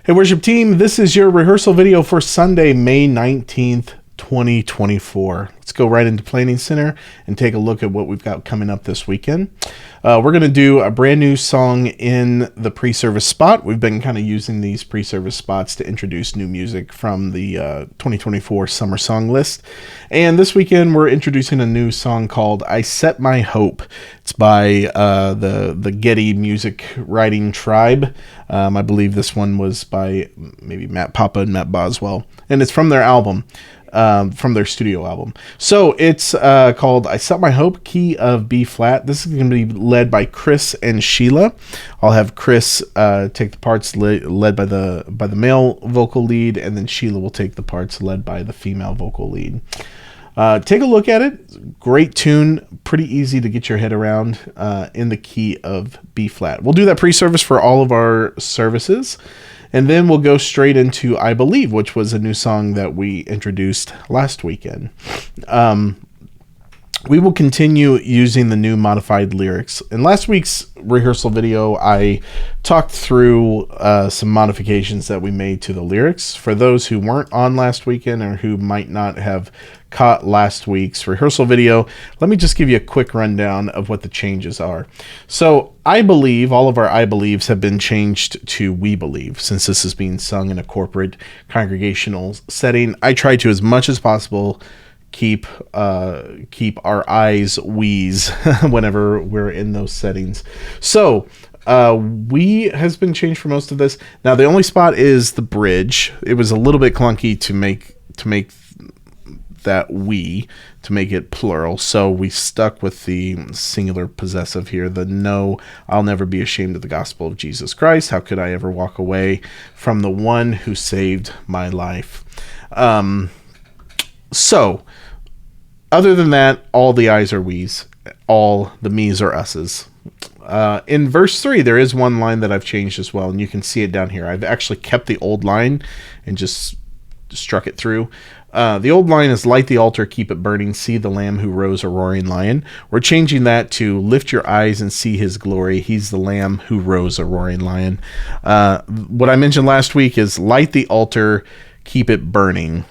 Hey, worship team, this is your rehearsal video for Sunday, May 19th, 2024. Let's go right into Planning Center and take a look at what we've got coming up this weekend. We're going to do a brand new song in the pre-service spot. We've been kind of using these pre-service spots to introduce new music from the 2024 summer song list. And this weekend, we're introducing a new song called I Set My Hope. It's by the Getty Music Writing Tribe. I believe this one was by maybe Matt Papa and Matt Boswell. And it's from their album. From their studio album. So it's called I Set My Hope, key of B flat. This is going to be led by Chris and Sheila. I'll have Chris take the parts led by the male vocal lead, and then Sheila will take the parts led by the female vocal lead. Take a look at it. Great tune, pretty easy to get your head around in the key of B flat. We'll do that pre-service for all of our services. And then we'll go straight into I Believe, which was a new song that we introduced last weekend. We will continue using the new modified lyrics. In last week's rehearsal video, I talked through some modifications that we made to the lyrics. For those who weren't on last weekend or who might not have caught last week's rehearsal video, let me just give you a quick rundown of what the changes are. So I Believe, all of our I Believes have been changed to We Believe. Since this is being sung in a corporate congregational setting, I try to, as much as possible, keep our eyes we's whenever we're in those settings. So we has been changed for most of this. Now the only spot is the bridge. It was a little bit clunky to make that we, to make it plural, so we stuck with the singular possessive here. The no, I'll never be ashamed of the gospel of Jesus Christ. How could I ever walk away from the one who saved my life? So other than that, all the I's are we's, all the me's are us's. In verse 3, there is one line that I've changed as well, and you can see it down here. I've actually kept the old line and just struck it through. The old line is light the altar, keep it burning, see the Lamb who rose a roaring lion. We're changing that to lift your eyes and see his glory. He's the Lamb who rose a roaring lion. What I mentioned last week is light the altar, keep it burning.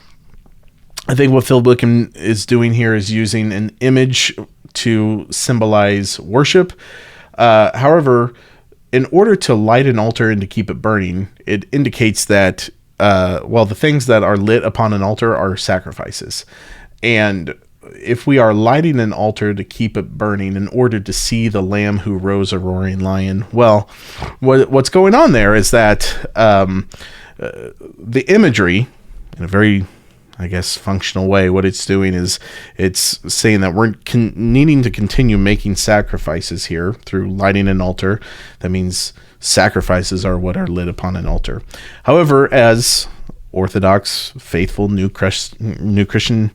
I think what Phil Wickham is doing here is using an image to symbolize worship. However, in order to light an altar and to keep it burning, it indicates that the things that are lit upon an altar are sacrifices. And if we are lighting an altar to keep it burning in order to see the Lamb who rose a roaring lion, well, what's going on there is that the imagery, in a very, I guess, functional way, what it's doing is it's saying that we're needing to continue making sacrifices here through lighting an altar. That means sacrifices are what are lit upon an altar. However, as Orthodox, faithful, New Christian,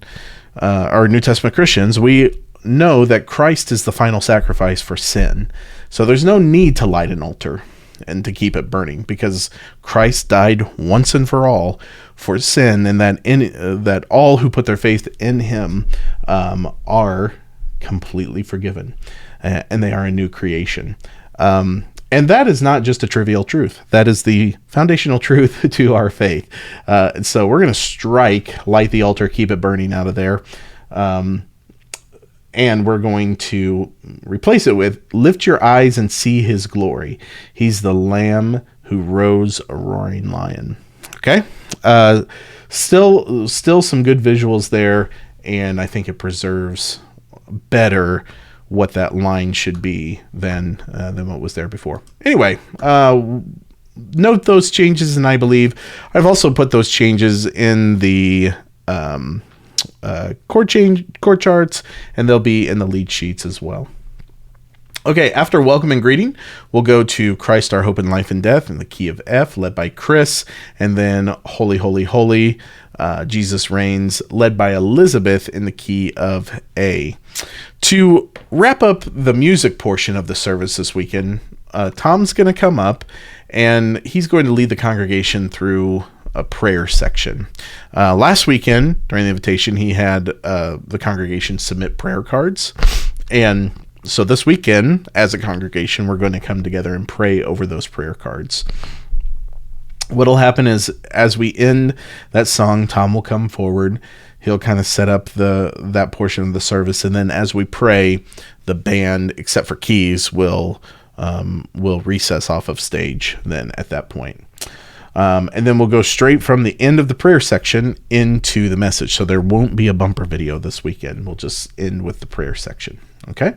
or New Testament Christians, we know that Christ is the final sacrifice for sin. So there's no need to light an altar and to keep it burning, because Christ died once and for all for sin, and that all who put their faith in him are completely forgiven, and they are a new creation. And that is not just a trivial truth. That is the foundational truth to our faith. So we're going to strike light the altar, keep it burning out of there. And we're going to replace it with lift your eyes and see his glory. He's the Lamb who rose a roaring lion. Okay. Still some good visuals there. And I think it preserves better what that line should be than what was there before. Anyway, note those changes, and I believe I've also put those changes in the chord charts, and they'll be in the lead sheets as well. Okay, after welcome and greeting, we'll go to Christ, our hope in life and death in the key of F, led by Chris, and then Holy, Holy, Holy, Jesus reigns, led by Elizabeth in the key of A. To wrap up the music portion of the service this weekend, Tom's going to come up, and he's going to lead the congregation through a prayer section. Last weekend, during the invitation, he had the congregation submit prayer cards, and so this weekend, as a congregation, we're going to come together and pray over those prayer cards. What'll happen is, as we end that song, Tom will come forward. He'll kind of set up that portion of the service, and then as we pray, the band, except for keys, will recess off of stage. Then at that point, and then we'll go straight from the end of the prayer section into the message. So there won't be a bumper video this weekend. We'll just end with the prayer section. Okay.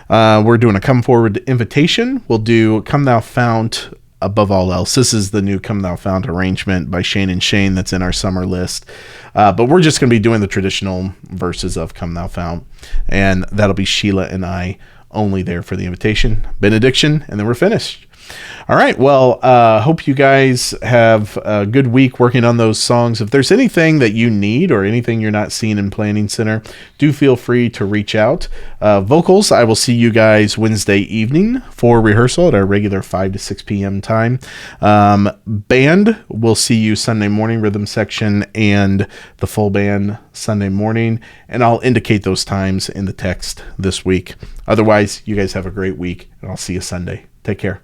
We're doing a come forward invitation. We'll do Come Thou Fount above all else. This is the new Come Thou Fount arrangement by Shane and Shane that's in our summer list. But we're just going to be doing the traditional verses of Come Thou Fount. And that'll be Sheila and I only there for the invitation, benediction, and then we're finished. All right. Well, hope you guys have a good week working on those songs. If there's anything that you need or anything you're not seeing in Planning Center, do feel free to reach out. Vocals, I will see you guys Wednesday evening for rehearsal at our regular 5 to 6 p.m. time. Band, we'll see you Sunday morning, rhythm section, and the full band Sunday morning. And I'll indicate those times in the text this week. Otherwise, you guys have a great week, and I'll see you Sunday. Take care.